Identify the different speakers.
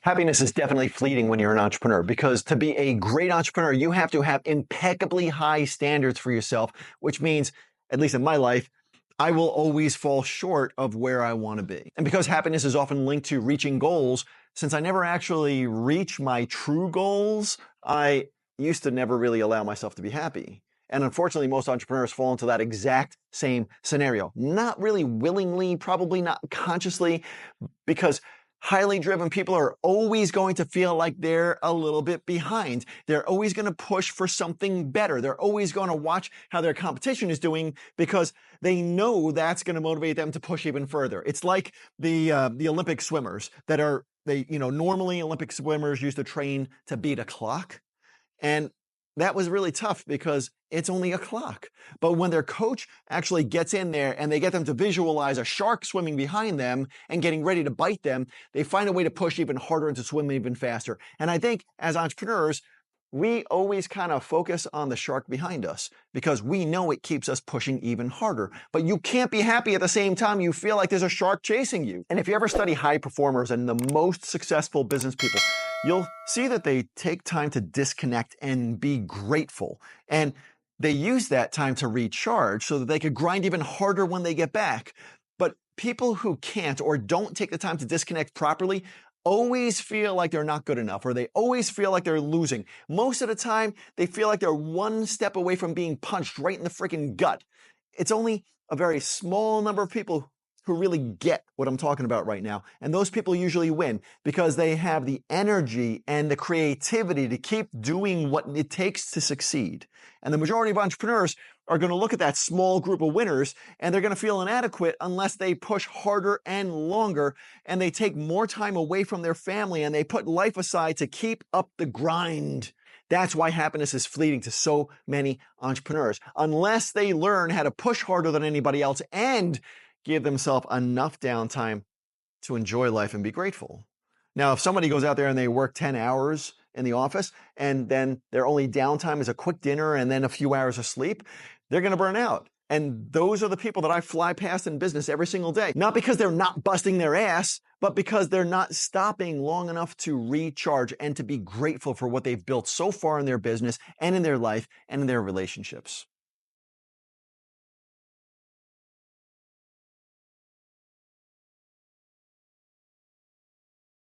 Speaker 1: Happiness is definitely fleeting when you're an entrepreneur because to be a great entrepreneur, you have to have impeccably high standards for yourself, which means, at least in my life, I will always fall short of where I want to be. And because happiness is often linked to reaching goals, since I never actually reach my true goals, I used to never really allow myself to be happy. And unfortunately, most entrepreneurs fall into that exact same scenario. Not really willingly, probably not consciously, because highly driven people are always going to feel like they're a little bit behind. They're always going to push for something better. They're always going to watch how their competition is doing because they know that's going to motivate them to push even further. It's like the Olympic swimmers that are, normally Olympic swimmers used to train to beat a clock. And that was really tough because it's only a clock. But when their coach actually gets in there and they get them to visualize a shark swimming behind them and getting ready to bite them, they find a way to push even harder and to swim even faster. And I think as entrepreneurs, we always kind of focus on the shark behind us because we know it keeps us pushing even harder. But you can't be happy at the same time you feel like there's a shark chasing you. And if you ever study high performers and the most successful business people, you'll see that they take time to disconnect and be grateful. And they use that time to recharge so that they could grind even harder when they get back. But people who can't or don't take the time to disconnect properly always feel like they're not good enough, or they always feel like they're losing. Most of the time, they feel like they're one step away from being punched right in the freaking gut. It's only a very small number of people who really get what I'm talking about right now. And those people usually win because they have the energy and the creativity to keep doing what it takes to succeed. And the majority of entrepreneurs are going to look at that small group of winners and they're going to feel inadequate unless they push harder and longer and they take more time away from their family and they put life aside to keep up the grind. That's why happiness is fleeting to so many entrepreneurs. Unless they learn how to push harder than anybody else and give themselves enough downtime to enjoy life and be grateful. Now, if somebody goes out there and they work 10 hours in the office and then their only downtime is a quick dinner and then a few hours of sleep, they're going to burn out. And those are the people that I fly past in business every single day. Not because they're not busting their ass, but because they're not stopping long enough to recharge and to be grateful for what they've built so far in their business and in their life and in their relationships.